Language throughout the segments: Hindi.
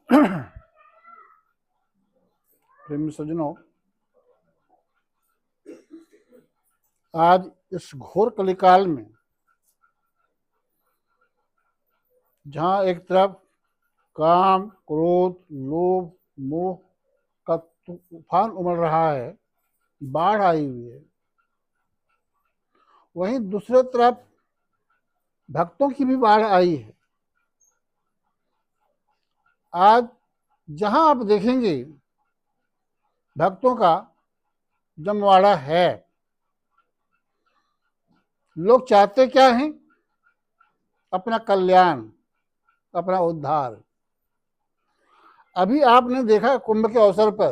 प्रेमी सज्जनों, आज इस घोर कलिकाल में जहां एक तरफ काम, क्रोध, लोभ, मोह का तूफान उमड़ रहा है, बाढ़ आई हुई है, वहीं दूसरे तरफ भक्तों की भी बाढ़ आई है। आज जहां आप देखेंगे भक्तों का जमवाड़ा है। लोग चाहते क्या हैं? अपना कल्याण, अपना उद्धार। अभी आपने देखा कुंभ के अवसर पर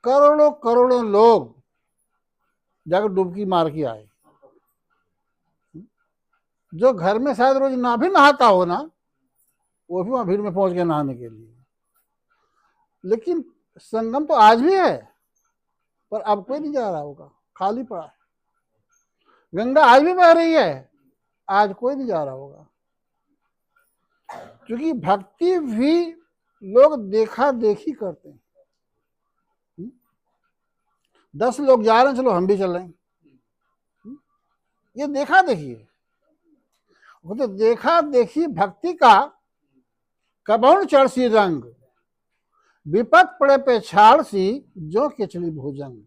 करोड़ों करोड़ों लोग जाकर डुबकी मार के आए। जो घर में शायद रोज ना भी नहाता हो ना, वो भी वहां भीड़ में पहुंच गया नहाने के लिए। लेकिन संगम तो आज भी है, पर अब कोई नहीं जा रहा होगा, खाली पड़ा है। गंगा आज भी बह रही है, आज कोई नहीं जा रहा होगा, क्योंकि भक्ति भी लोग देखा देखी करते हैं। 10 लोग जा रहे हैं, चलो हम भी चल रहे हैं। ये देखा देखी है। वो तो देखा देखी भक्ति का कबौन चढ़सी रंग, विपत पड़े पे छाड़ सी जो खिचड़ी भोजन।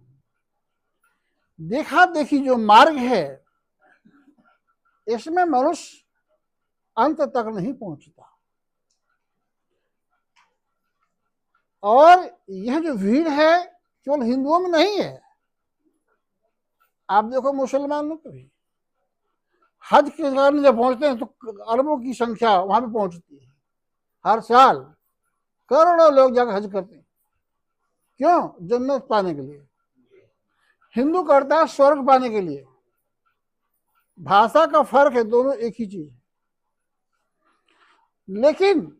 देखा देखी जो मार्ग है, इसमें मनुष्य अंत तक नहीं पहुंचता। और यह जो भीड़ है केवल हिंदुओं में नहीं है। आप देखो मुसलमानों को भी हज के कारण जब पहुंचते हैं तो अरबों की संख्या वहां पे पहुंचती है। हर साल करोड़ों लोग जाकर हज करते हैं। क्यों? जन्नत पाने के लिए। हिंदू करता है स्वर्ग पाने के लिए। भाषा का फर्क है, दोनों एक ही चीज है। लेकिन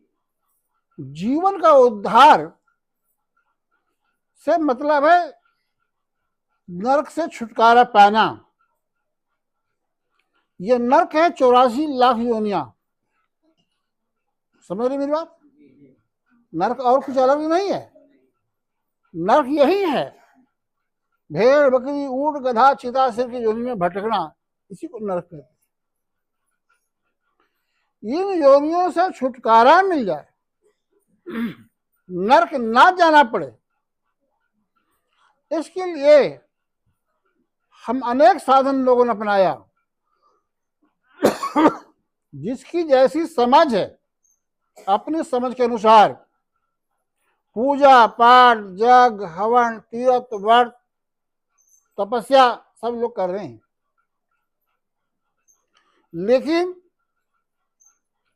जीवन का उद्धार से मतलब है नरक से छुटकारा पाना। ये नरक है 84 लाख योनियां। समझ रहे मेरी बात? नरक और कुछ अलग नहीं है। नरक यही है, भेड़, बकरी, ऊंट, गधा, चिता, सिर की योनि में भटकना, इसी को नरक कहते हैं। इन योनियों से छुटकारा मिल जाए, नरक ना जाना पड़े, इसके लिए हम अनेक साधन लोगों ने अपनाया। जिसकी जैसी समझ है, अपनी समझ के अनुसार पूजा पाठ, जग, हवन, तीर्थ, व्रत, तपस्या सब लोग कर रहे हैं। लेकिन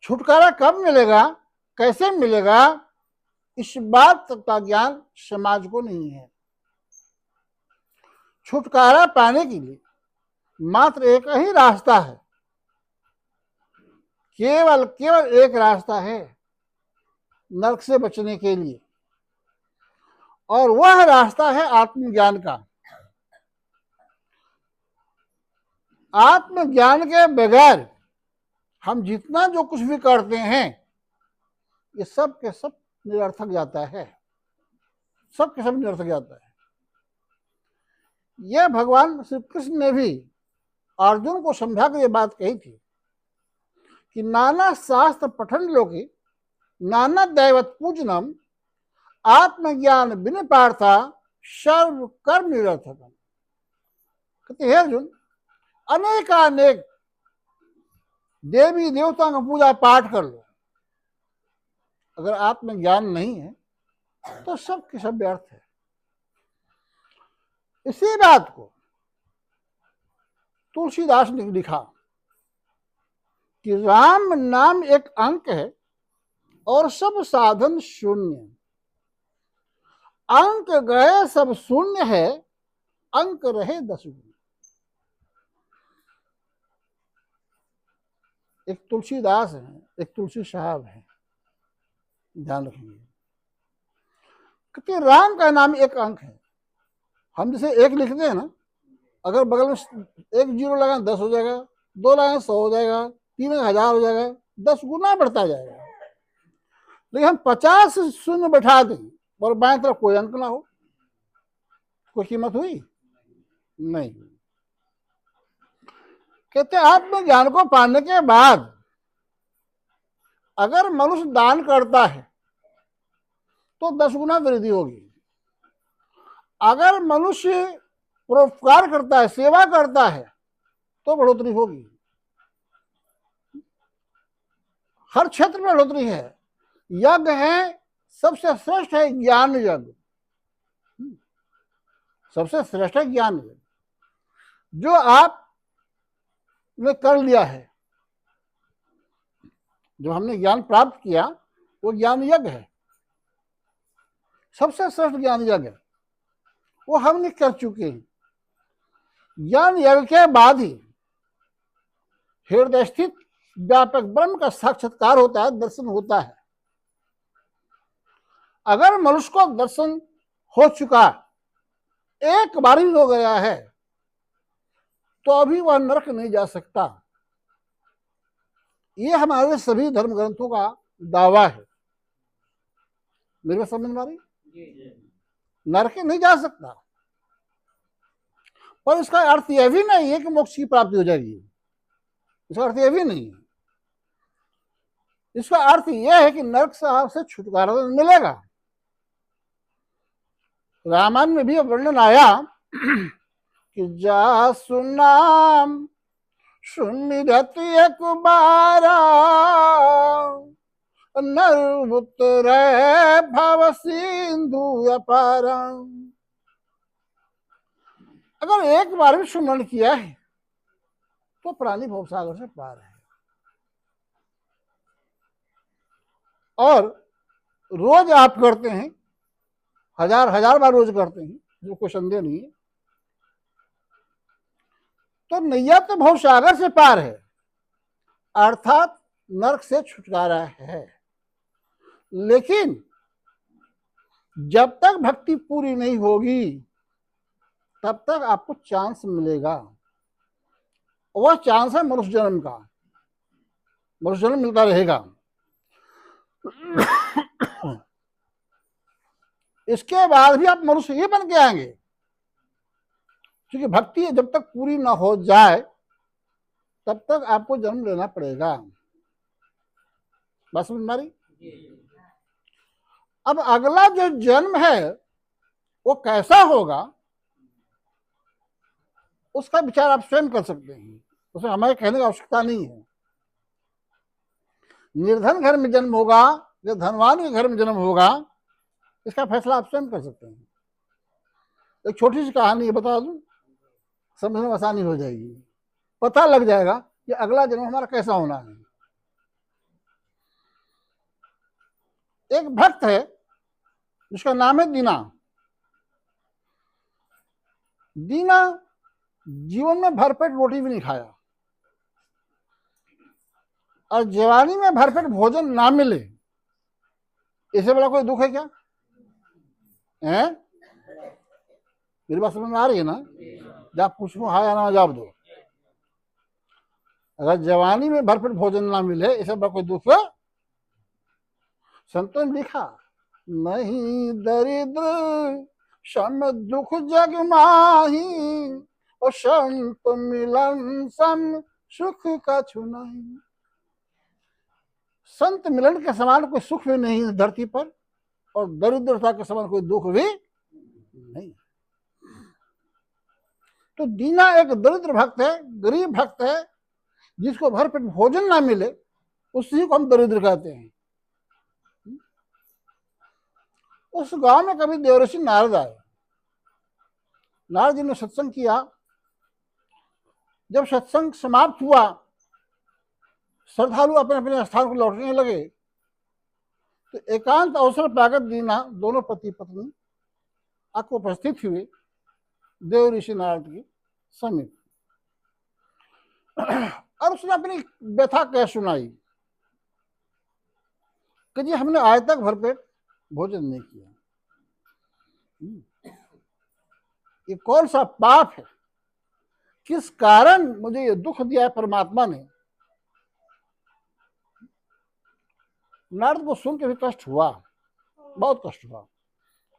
छुटकारा कब मिलेगा, कैसे मिलेगा, इस बात का ज्ञान समाज को नहीं है। छुटकारा पाने के लिए मात्र एक ही रास्ता है, केवल एक रास्ता है नरक से बचने के लिए, और वह रास्ता है आत्मज्ञान का। आत्मज्ञान के बगैर हम जितना जो कुछ भी करते हैं, ये सब के सब निरर्थक जाता है। सब के सब निरर्थक जाता है। यह भगवान श्री कृष्ण ने भी अर्जुन को समझा कर ये बात कही थी कि नाना शास्त्र पठन लोके नाना दैवत पूजनम आत्मज्ञान बिन पार्था सर्व कर्म निरर्थकम। कहते हैं अर्जुन, अनेकानेक देवी देवताओं का पूजा पाठ कर लो, अगर आत्मज्ञान नहीं है तो सब के सब व्यर्थ है। इसी बात को तुलसीदास ने लिखा कि राम नाम एक अंक है और सब साधन शून्य। अंक गए सब शून्य है, अंक रहे 10 गुण। एक तुलसीदास है, एक तुलसी साहब है, ध्यान रखेंगे। क्योंकि राम का नाम एक अंक है। हम जैसे एक लिखते हैं ना, अगर बगल में 1 जीरो लगाएं 10 हो जाएगा, 2 लगाएं 100 हो जाएगा, 3 1000 हो जाएगा, 10 गुना बढ़ता जाएगा। लेकिन हम 50 शून्य बैठा दें और बाएं तरफ कोई अंक ना हो, कोई कीमत हुई नहीं। कहते आत्मज्ञान को पाने के बाद अगर मनुष्य दान करता है तो 10 गुना वृद्धि होगी। अगर मनुष्य परोपकार करता है, सेवा करता है, तो बढ़ोतरी होगी। हर क्षेत्र में बढ़ोतरी है। यज्ञ है, सबसे श्रेष्ठ है ज्ञान यज्ञ, सबसे श्रेष्ठ है ज्ञान यज्ञ। जो आपने कर लिया है, जो हमने ज्ञान प्राप्त किया, वो ज्ञान यज्ञ है, सबसे श्रेष्ठ ज्ञान यज्ञ है, वो हमने कर चुके हैं। ज्ञान यज्ञ के बाद ही हृदय स्थित व्यापक ब्रह्म का साक्षात्कार होता है, दर्शन होता है। अगर मनुष्य को दर्शन हो चुका, एक बार ही हो गया है, तो अभी वह नरक नहीं जा सकता। ये हमारे सभी धर्म ग्रंथों का दावा है। मेरे को समझ में आ रही? नरक नहीं जा सकता, पर इसका अर्थ यह भी नहीं है कि मोक्ष की प्राप्ति हो जाएगी। इसका अर्थ यह भी नहीं है। इसका अर्थ यह है कि नरक से छुटकारा मिलेगा। रामायण में भी वर्णन आया कि जा सुनाम सुमिरत एक बारा नर उतरे भव सिंधु अपारा। अगर एक बार भी सुमरण किया है तो प्राणी भवसागर से पार है। और रोज आप करते हैं, हजार बार रोज करते हैं, जो कोई संदेह नहीं है, तो नैया तो भवसागर से पार है, अर्थात नरक से छुटकारा है। लेकिन जब तक भक्ति पूरी नहीं होगी तब तक आपको चांस मिलेगा। वह चांस है मनुष्य जन्म का। मनुष्य जन्म मिलता रहेगा। इसके बाद भी आप मनुष्य ही बन के आएंगे, क्योंकि भक्ति जब तक पूरी ना हो जाए तब तक आपको जन्म लेना पड़ेगा। बस समझ मारी। अब अगला जो जन्म है वो कैसा होगा, उसका विचार आप स्वयं कर सकते हैं, उसमें हमारे कहने की आवश्यकता नहीं है। निर्धन घर में जन्म होगा या धनवान के घर में जन्म होगा, इसका फैसला आप स्वयं कर सकते हैं। एक छोटी सी कहानी बता दूं, समझने में आसानी हो जाएगी, पता लग जाएगा कि अगला जन्म हमारा कैसा होना है। एक भक्त है जिसका नाम है दीना। दीना जीवन में भरपेट रोटी भी नहीं खाया, और जवानी में भरपेट भोजन ना मिले, इससे बड़ा कोई दुख है क्या? है? मेरी बात समझ में आ रही है ना? जब पूछो हाँ या ना जवाब दो। अगर जवानी में भरपेट भोजन ना मिले, इससे बड़ा कोई दुख है? संतों ने लिखा, नहीं दरिद्र सम दुख जग माही, और संत मिलन सम सुख का छुनाई। संत मिलन के समान कोई सुख भी नहीं है धरती पर, और दरिद्रता के समान कोई दुख भी नहीं। तो दीना एक दरिद्र भक्त है, गरीब भक्त है, जिसको भरपेट भोजन ना मिले, उसी को हम दरिद्र कहते हैं। उस गांव में कभी देवऋषि नारद आए। नारद जी ने सत्संग किया। जब सत्संग समाप्त हुआ, श्रद्धालु अपने अपने स्थान को लौटने लगे, तो एकांत अवसर पाकर दीना दोनों पति पत्नी आके उपस्थित हुए देव ऋषि नारद के समीप, और उसने अपनी व्यथा कह सुनाई कि जी हमने आज तक भरपेट भोजन नहीं किया। ये कौन सा पाप है, किस कारण मुझे ये दुख दिया है परमात्मा ने? नारद को सुन के भी कष्ट हुआ, बहुत कष्ट हुआ।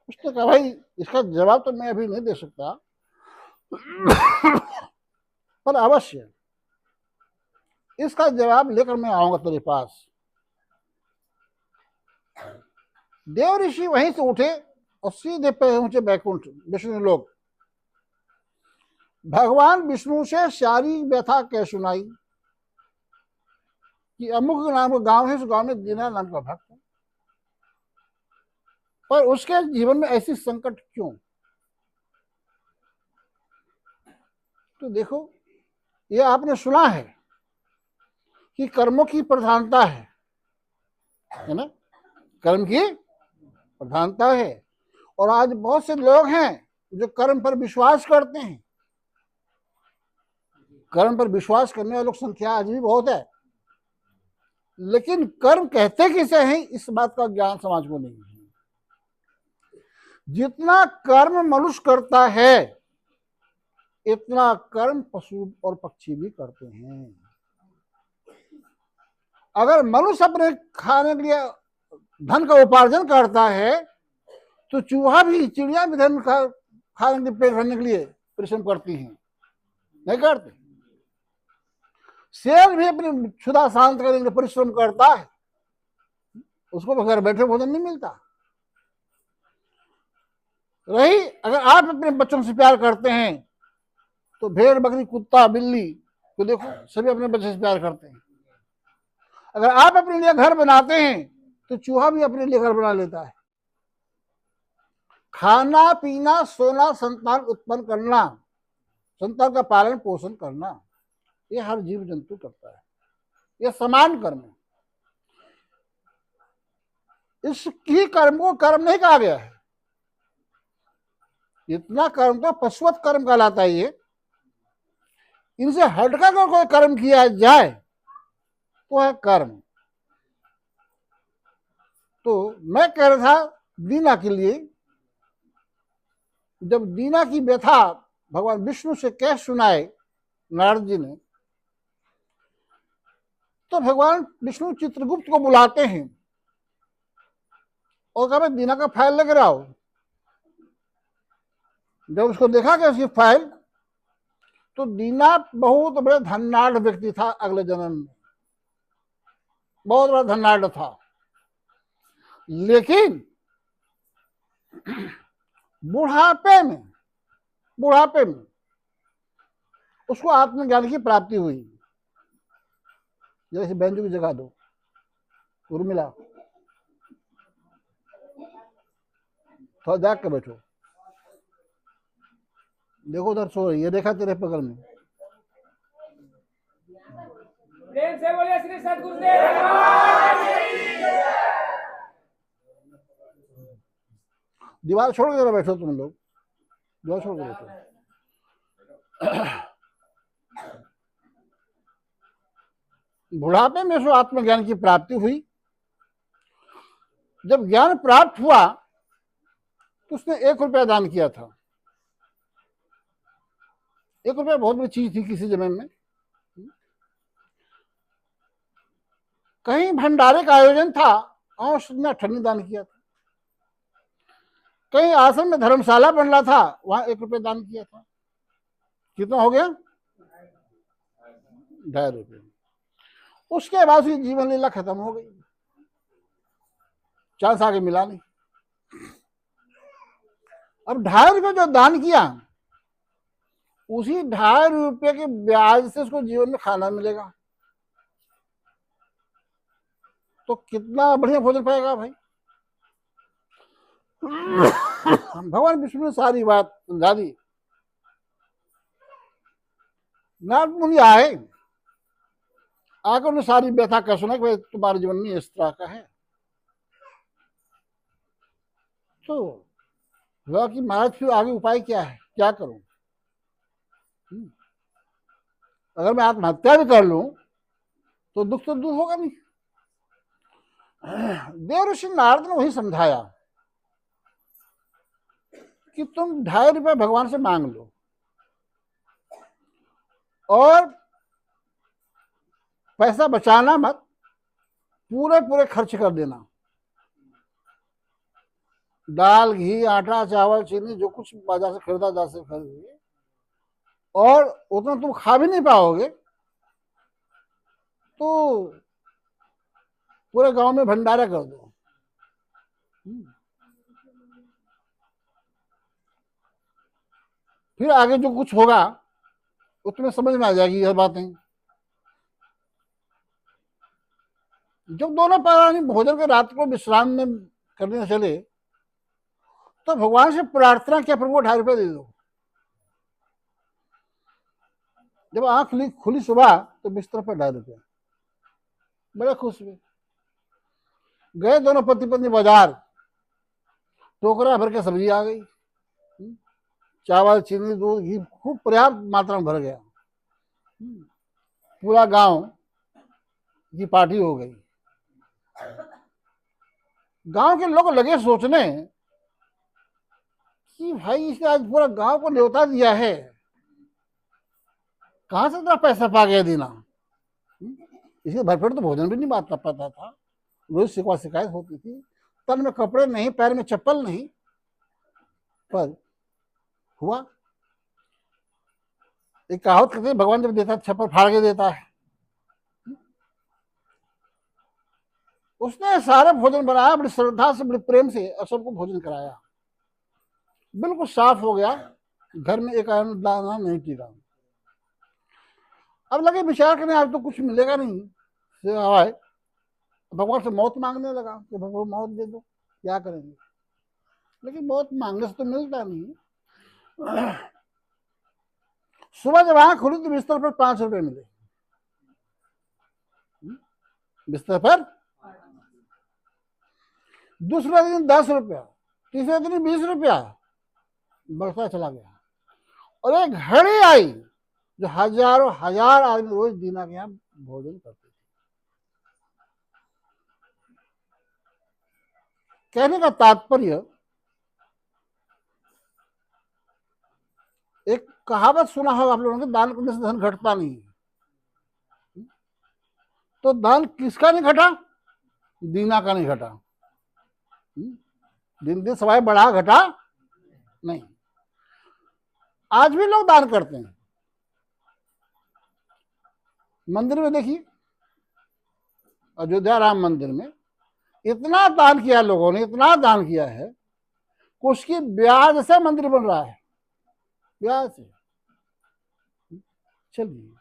उसने कहा भाई इसका जवाब तो मैं अभी नहीं दे सकता, पर अवश्य इसका जवाब लेकर मैं आऊंगा तेरे पास। देव ऋषि वहीं से उठे और सीधे पहुंचे बैकुंठ, विष्णु लोग। भगवान विष्णु से सारी व्यथा कह सुनाई कि अमुक नाम का गांव है, उस गांव में दीना नाम का भक्त है, पर उसके जीवन में ऐसी संकट क्यों। तो देखो, ये आपने सुना है कि कर्मों की प्रधानता है ना, कर्म की प्रधानता है। और आज बहुत से लोग हैं जो कर्म पर विश्वास करते हैं। कर्म पर विश्वास करने वालों की संख्या आज भी बहुत है, लेकिन कर्म कहते किसे हैं इस बात का ज्ञान समाज को नहीं है। जितना कर्म मनुष्य करता है इतना कर्म पशु और पक्षी भी करते हैं। अगर मनुष्य अपने खाने के लिए धन का उपार्जन करता है तो चूहा भी, चिड़िया भी धन खाने के लिए, पेट भरने के लिए परिश्रम करती हैं, नहीं करते। शेर भी अपनी क्षुधा शांत करने के लिए परिश्रम करता है, उसको तो घर बैठे भोजन नहीं मिलता। रही अगर आप अपने बच्चों से प्यार करते हैं तो भेड़ बकरी कुत्ता बिल्ली तो देखो सभी अपने बच्चे से प्यार करते हैं। अगर आप अपने लिए घर बनाते हैं तो चूहा भी अपने लिए घर बना लेता है। खाना पीना सोना संतान उत्पन्न करना, संतान का पालन पोषण करना, ये हर जीव जंतु करता है, ये समान कर्म है। इसकी कर्म को कर्म नहीं कहा गया है। इतना कर्म तो पशुवत कर्म कहलाता है। ये इनसे हटकर अगर कोई कर्म किया जाए तो है कर्म। तो मैं कह रहा था दीना के लिए, जब दीना की व्यथा भगवान विष्णु से कह सुनाए नारद जी ने, तो भगवान विष्णु चित्रगुप्त को बुलाते हैं और कहा मैं दीना का फाइल लेकर आओ। जब उसको देखा कि उसकी फाइल, तो दीना बहुत बड़े धनाढ़ व्यक्ति था, अगले जन्म में बहुत बड़ा धनाढ़ था, लेकिन बुढ़ापे में उसको आत्मज्ञान की प्राप्ति हुई। जैसे बेंजू की जगह दो, उर्मिला थोड़ा जाग के बैठो, देखो उधर सो रही है, देखा तेरे बगल में। प्रेम से बोले श्री सद्गुरुदेव। दीवार छोड़ के जरा बैठो तुम लोग, दीवार छोड़ के बैठो। बुढ़ापे में उसको आत्मज्ञान की प्राप्ति हुई। जब ज्ञान प्राप्त हुआ तो उसने 1 रुपया दान किया था। 1 रुपया बहुत बड़ी चीज थी किसी जमीन में। कहीं भंडारे का आयोजन था और उसने 98 दान किया था। कहीं आश्रम में धर्मशाला बन रहा था, वहां 1 रुपया दान किया था। कितना हो गया? 2.5 रुपये। उसके बाद उसकी जीवन लीला खत्म हो गई, चांस आगे मिला नहीं। अब 2.5 रुपये जो दान किया, उसी 2.5 रुपये के ब्याज से उसको जीवन में खाना मिलेगा, तो कितना बढ़िया भोजन पाएगा भाई। भगवान विष्णु ने सारी बात समझा दी। नारद मुनि आए, आकर उन्हें सारी व्यथा कह सुना कि तुम्हारे जीवन में इस तरह का है। तो हुआ कि महाराज फिर आगे उपाय क्या है, क्या करूं? अगर मैं आत्महत्या भी कर लूं तो दुख तो दूर होगा नहीं। देव ऋषि नारद ने वही समझाया कि तुम 2.5 रुपये भगवान से मांग लो और पैसा बचाना मत, पूरे पूरे खर्च कर देना। दाल, घी, आटा, चावल, चीनी, जो कुछ बाजार से खरीदा जा सके खरीदिए, और उतना तुम खा भी नहीं पाओगे तो पूरे गांव में भंडारा कर दो। फिर आगे जो कुछ होगा वो तुम्हें समझ में आ जाएगी यह बातें। जब दोनों प्राणी भोजन के रात को विश्राम में करने चले तो भगवान से प्रार्थना किया, प्रभु 2.5 रुपये दे दो। जब आंख खुली सुबह तो बिस्तर पर 2.5 रुपये, बड़े खुश हुए। गए दोनों पति पत्नी बाजार, टोकरा भर के सब्जी आ गई, चावल, चीनी, दूध, घी खूब पर्याप्त मात्रा में भर गया। पूरा गांव की पार्टी हो गई। गांव के लोग लगे सोचने कि भाई इसने आज पूरा गांव को न्योता दिया है, कहां से इतना पैसा पा गया दीना। इसके भरपेट तो भोजन भी नहीं बांट पाता था, रोज शिकायत होती थी। तन में कपड़े नहीं, पैर में चप्पल नहीं, पर हुआ। एक कहावत कहते हैं, भगवान जब देता है छप्पर फाड़ के देता है। उसने सारे भोजन बनाया बड़ी श्रद्धा से, बड़े प्रेम से, और सबको भोजन कराया। बिल्कुल साफ हो गया, घर में एक दाना नहीं टिका। अब लगे विचार करने, आज तो कुछ मिलेगा नहीं, सिवाय भगवान से मौत मांगने लगा कि भगवान मौत दे दो, क्या करेंगे। लेकिन मौत मांगने से तो मिलता नहीं। सुबह जब आंख खुली तो बिस्तर पर 5 रुपए मिले। बिस्तर पर। दूसरे दिन 10 रुपया, तीसरे दिन 20 रुपया, बढ़ता चला गया। और एक घड़ी आई जो हजारों हजार आदमी रोज दीना के यहाँ भोजन करते थे। कहने का तात्पर्य, एक कहावत सुना होगा आप लोगों ने, दान करने से धन घटता नहीं। तो दान किसका नहीं घटा? दीना का नहीं घटा। दिन दिन सवाई बढ़ा घटा नहीं। आज भी लोग दान करते हैं। मंदिर में देखिए, अयोध्या राम मंदिर में इतना दान किया लोगों ने, इतना दान किया है, उसकी ब्याज से मंदिर बन रहा है, ब्याज से। चलिए,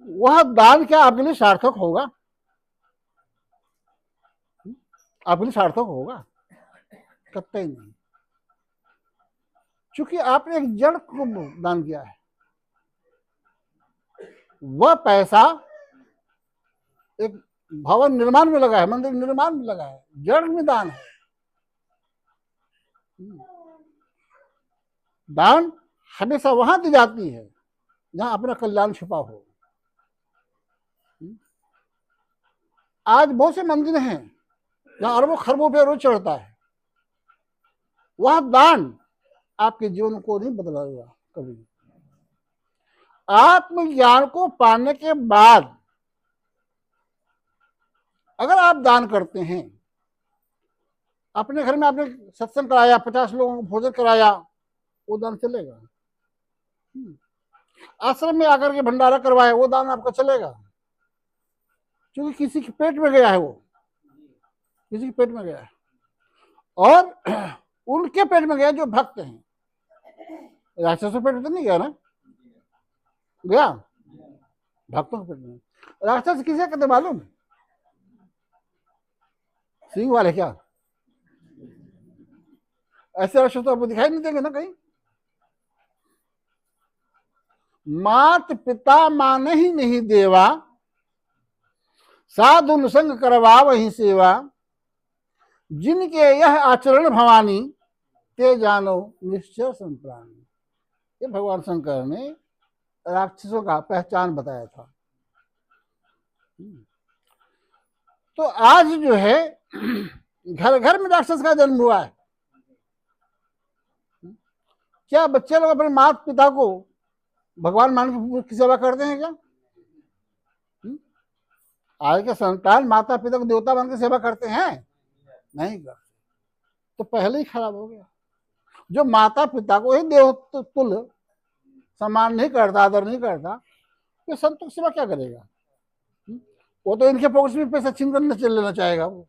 वह दान क्या आपके लिए सार्थक होगा? आपके लिए सार्थक होगा? कतई नहीं। चूंकि आपने एक जड़ को दान किया है, वह पैसा एक भवन निर्माण में लगा है, मंदिर निर्माण में लगा है, जड़ में दान है। दान हमेशा वहां दी जाती है जहां अपना कल्याण छुपा हो। आज बहुत से मंदिर हैं जहां अरबों खरबों रुपया रोज चढ़ता है। वह दान आपके जीवन को नहीं बदलेगा कभी। आत्मज्ञान को पाने के बाद अगर आप दान करते हैं, अपने घर में आपने सत्संग कराया, 50 लोगों को भोजन कराया, वो दान चलेगा। आश्रम में आकर के भंडारा करवाए, वो दान आपका चलेगा, क्योंकि किसी के पेट में गया है, वो किसी के पेट में गया है। और उनके पेट में गया जो भक्त हैं। राक्षसों के पेट में तो नहीं गया ना, गया भक्तों के पेट में। राक्षस किसे कहते मालूम? सिंह वाले। क्या ऐसे राक्षस तो आपको दिखाई नहीं देंगे ना कहीं। मात पिता माने ही नहीं देवा, साधु अनुसंग करवा वही सेवा, जिनके यह आचरण भवानी, ते जानो निश्चय संप्राणी। ये भगवान शंकर ने राक्षसों का पहचान बताया था। तो आज जो है घर घर में राक्षस का जन्म हुआ है। क्या बच्चे लोग अपने माता पिता को भगवान मान की सेवा करते हैं क्या? आज के संतान माता पिता को देवता मान के सेवा करते हैं? नहीं करते। तो पहले ही खराब हो गया। जो माता पिता को ही देव तुल्य सम्मान नहीं करता, आदर नहीं करता, तो संतों की सेवा क्या करेगा? वो तो इनके पॉकेट में पैसा छीन कर चल लेना चाहेगा वो।